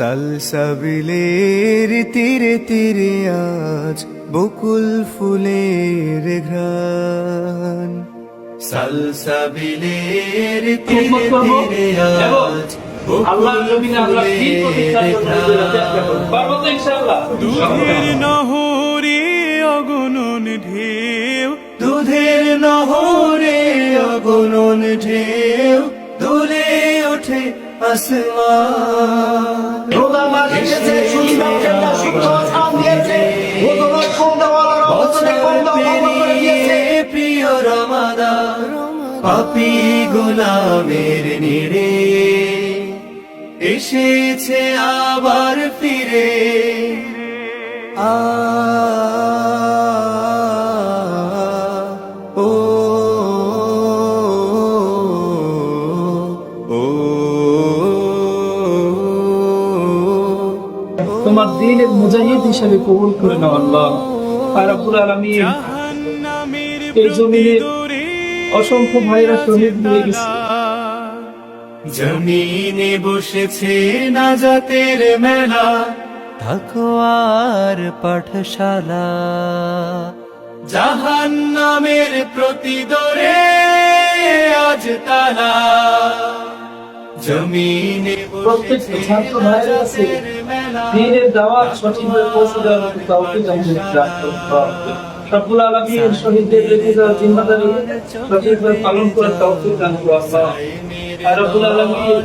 সালসাবিলের তীরে তীরে আজ বকুল ফুলের ঘ্রাণ, সালসাবিলের তীরে তীরে আজ আল্লাহর জমিনে আমরা দিন প্রতিষ্ঠার জন্য চেষ্টা করব। পারবো তো ইনশাআল্লাহ? দুধের নহরে অগণন ঢেউ, দুধের নহরে অগণন ঢেউ, দুলে ওঠে আসমান। রোদা মারিয়েছে, সুন্দর খেলা, সুন্দর ছাম দিয়েছে, ওজনে কম দেওয়ালারা ওজনে কম দেওয়া বন্ধ করে দিয়েছে। প্রিয় রমাদান, পাপী গোলামের নিড়ে এসেছে আবার ফিরে। আ ও ও তোমার দ্বীনের মুজাহিদ হিসেবে কবুল করে নাও আল্লাহ। আর রব্বুল আলামিন, জাহান্নামের এই জমিনে প্রতিদরে অসংখ্য ভাইরা শহীদ হয়ে গেছে। জমিনে বসেছে নাজাতের মেলা, থাকো আর পাঠশালা। জাহান্নামের প্রতিদরে আজ তালা, জমিনে প্রত্যেকটা ছাত্র ভাইরা আছে, দ্বীনের দাওয়াত সঠিকভাবে পৌঁছে দেওয়ার মতো তৌফিক আমাদের দান করুন। রব্বুল আলামিন, শহীদদের রেখে যাওয়া জিম্মাদারি সঠিকভাবে পালন করার তৌফিক দান করুন আল্লাহ। আর রব্বুল আলামিন,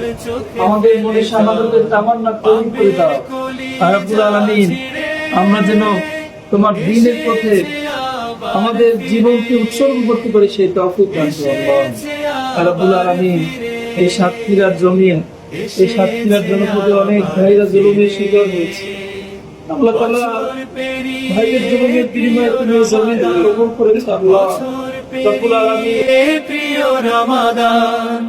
আমাদের মনে শাহাদাতের তামান্না পূরণ করে দাও। আর রব্বুল আলামিন, আমরা যেন তোমার দ্বীনের পথে আমাদের জীবনকে উৎসর্গ করতে পারি, সেই তৌফিক দান করুন আল্লাহ। আর রব্বুল আলামিন, এই সাতক্ষীরার জমিন, এই সাতক্ষীরার জনপদে অনেক ভাইরা জুলুমের শিকার হয়েছে। আল্লাহ তাআলা ভাইদের জুলুমের বিনিময়ে তুমি জমিন কবুল করেছো আল্লাহ। রব্বুল আলামিন, প্রিয় রমাদান,